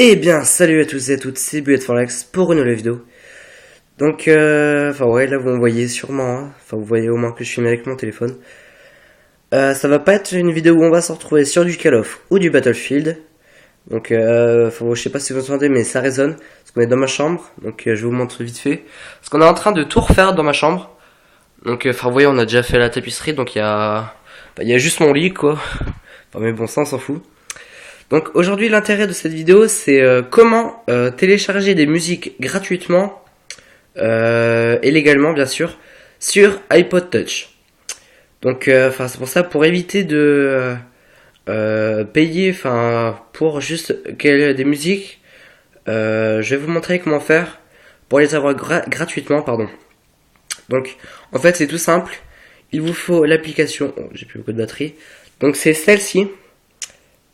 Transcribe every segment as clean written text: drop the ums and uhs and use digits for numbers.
Eh bien, salut à tous et à toutes, c'est Bullet4Lex pour une nouvelle vidéo. Donc, ouais, là vous me voyez sûrement, hein. Enfin vous voyez au moins que je filme avec mon téléphone. Ça va pas être une vidéo où on va se retrouver sur du Call of ou du Battlefield. Donc, je sais pas si vous entendez, mais ça résonne, parce qu'on est dans ma chambre, donc je vous montre vite fait. Parce qu'on est en train de tout refaire dans ma chambre. Donc, vous voyez, on a déjà fait la tapisserie, donc il y a juste mon lit, quoi. Enfin, mais bon, ça on s'en fout. Donc aujourd'hui l'intérêt de cette vidéo c'est comment télécharger des musiques gratuitement et légalement bien sûr sur iPod Touch. Donc c'est pour ça, pour éviter de payer pour juste des musiques, je vais vous montrer comment faire pour les avoir gratuitement pardon. Donc en fait c'est tout simple, il vous faut l'application, oh, j'ai plus beaucoup de batterie, donc c'est celle-ci.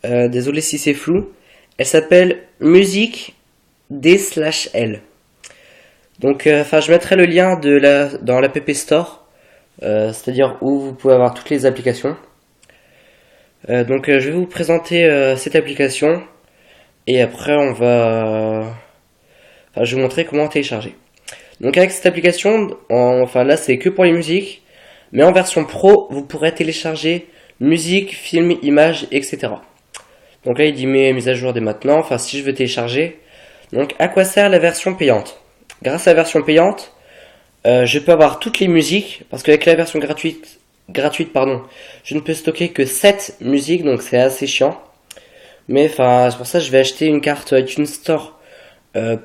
Désolé si c'est flou. Elle s'appelle Musique D/L. Donc, je mettrai le lien dans l'App Store, c'est-à-dire où vous pouvez avoir toutes les applications. Donc, je vais vous présenter cette application et après je vais vous montrer comment télécharger. Donc, avec cette application, là c'est que pour les musiques, mais en version pro, vous pourrez télécharger musique, films, images, etc. Donc là, il dit mise à jour dès maintenant. Enfin, si je veux télécharger. Donc, à quoi sert la version payante? Grâce à la version payante, je peux avoir toutes les musiques. Parce qu'avec la version gratuite, je ne peux stocker que 7 musiques. Donc, c'est assez chiant. Mais c'est pour ça que je vais acheter une carte iTunes Store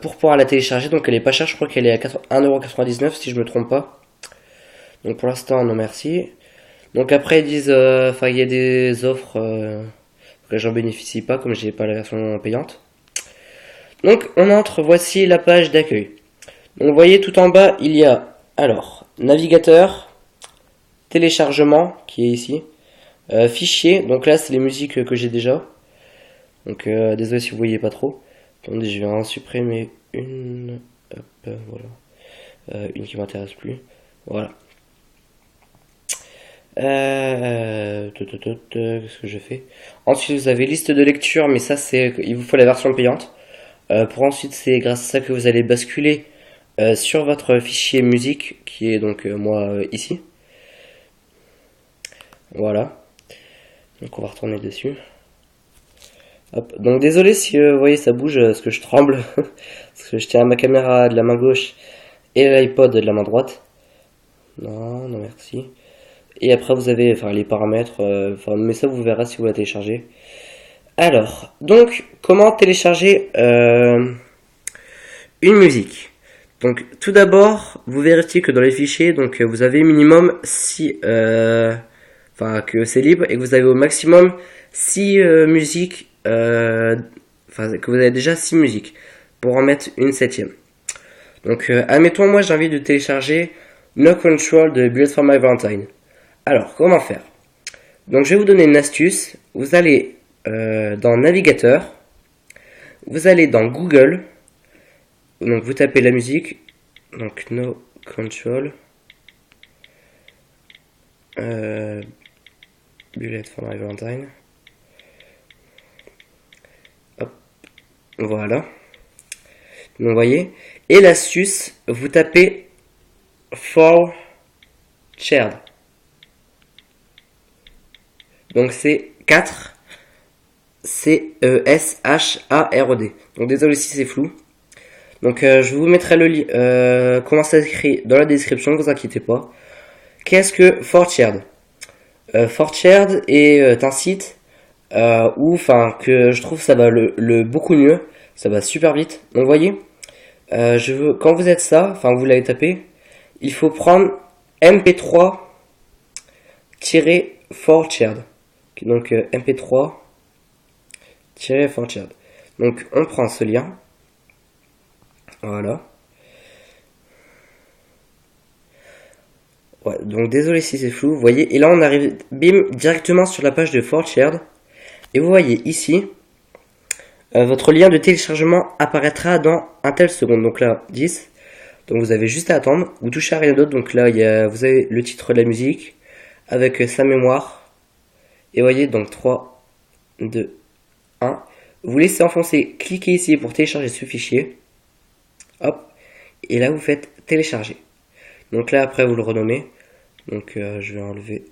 pour pouvoir la télécharger. Donc, elle est pas chère. Je crois qu'elle est à 1,99€ si je me trompe pas. Donc, pour l'instant, non merci. Donc, après, ils disent, il y a des offres. Là, j'en bénéficie pas comme j'ai pas la version payante. Donc on entre, voici la page d'accueil. Donc vous voyez tout en bas il y a alors navigateur, téléchargement qui est ici, fichier, donc là c'est les musiques que j'ai déjà. Donc désolé si vous voyez pas trop. Attendez, je vais en supprimer une. Hop, voilà. Une qui m'intéresse plus. Voilà. Qu'est-ce que je fais? Ensuite vous avez liste de lecture, mais ça c'est il vous faut la version payante. Pour ensuite c'est grâce à ça que vous allez basculer sur votre fichier musique qui est donc moi ici. Voilà. Donc on va retourner dessus. Hop. Donc désolé si vous voyez ça bouge parce que je tremble parce que je tiens ma caméra de la main gauche et l'iPod de la main droite. Non merci. Et après vous avez les paramètres, mais ça vous verrez si vous la téléchargez. Alors, donc, comment télécharger une musique? Donc, tout d'abord, vous vérifiez que dans les fichiers, donc vous avez minimum 6, que c'est libre et que vous avez au maximum 6 musiques, que vous avez déjà 6 musiques pour en mettre une 7ème. Donc, admettons, moi j'ai envie de télécharger No Control de Bullet for My Valentine. Alors, comment faire? Donc, je vais vous donner une astuce. Vous allez dans Navigateur. Vous allez dans Google. Donc, vous tapez la musique. Donc, No Control. Bullet for My Valentine. Hop. Voilà. Donc, vous voyez. Et l'astuce, vous tapez For Shared. Donc c'est 4 C-E-S-H-A-R-E-D. Donc désolé si c'est flou. Donc je vous mettrai le lien, comment ça s'écrit dans la description, ne vous inquiétez pas. Qu'est-ce que 4Shared? 4Shared est un site où que je trouve ça va le beaucoup mieux. Ça va super vite. Donc vous voyez, quand vous êtes ça, vous l'avez tapé, il faut prendre MP3-4Shared. Donc MP3-4Shared. Donc on prend ce lien. Voilà. Ouais, donc désolé si c'est flou. Vous voyez, et là on arrive bim directement sur la page de 4Shared. Et vous voyez ici, votre lien de téléchargement apparaîtra dans un tel seconde. Donc là 10. Donc vous avez juste à attendre. Vous touchez à rien d'autre. Donc là vous avez le titre de la musique avec sa mémoire. Et voyez, donc 3, 2, 1. Vous laissez enfoncer, cliquez ici pour télécharger ce fichier. Hop. Et là, vous faites télécharger. Donc là, après, vous le renommez. Donc, je vais enlever...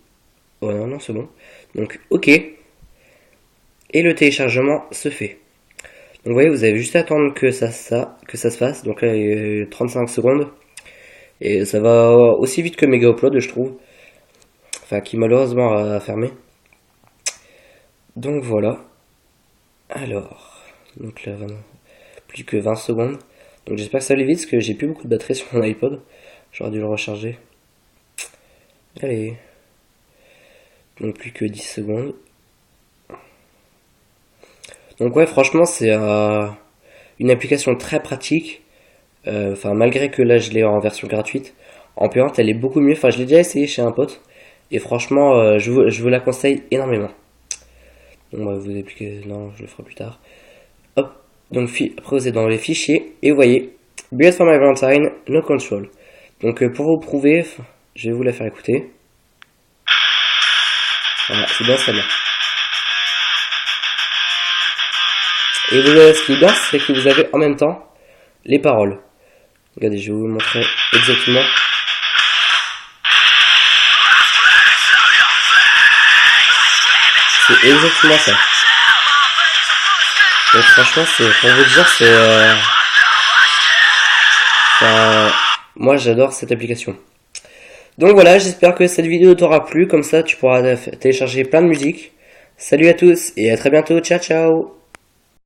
Oh non, non, c'est bon. Donc, OK. Et le téléchargement se fait. Donc, vous voyez, vous avez juste à attendre que ça se fasse. Donc là, il y a 35 secondes. Et ça va aussi vite que Mega Upload, je trouve. Enfin, qui malheureusement a fermé. Donc, voilà. Alors, donc là, plus que 20 secondes. Donc, j'espère que ça allait vite, parce que j'ai plus beaucoup de batterie sur mon iPod. J'aurais dû le recharger. Allez. Donc plus que 10 secondes. Donc ouais, franchement, c'est une application très pratique. Enfin, malgré que là, je l'ai en version gratuite. En payante, elle est beaucoup mieux. Enfin, je l'ai déjà essayé chez un pote. Et franchement, je vous la conseille énormément. Donc, bah, vous appliquez... Non, je le ferai plus tard. Hop. Donc, après, vous êtes dans les fichiers. Et vous voyez, Build for my Valentine, no control. Donc, pour vous prouver, je vais vous la faire écouter. Voilà, c'est bien celle-là. Et vous avez, ce qui est bien, c'est que vous avez en même temps les paroles. Regardez, je vais vous montrer exactement. C'est exactement ça. Donc franchement, c'est pour vous dire, c'est... moi, j'adore cette application. Donc voilà, j'espère que cette vidéo t'aura plu. Comme ça, tu pourras télécharger plein de musique. Salut à tous et à très bientôt. Ciao, ciao.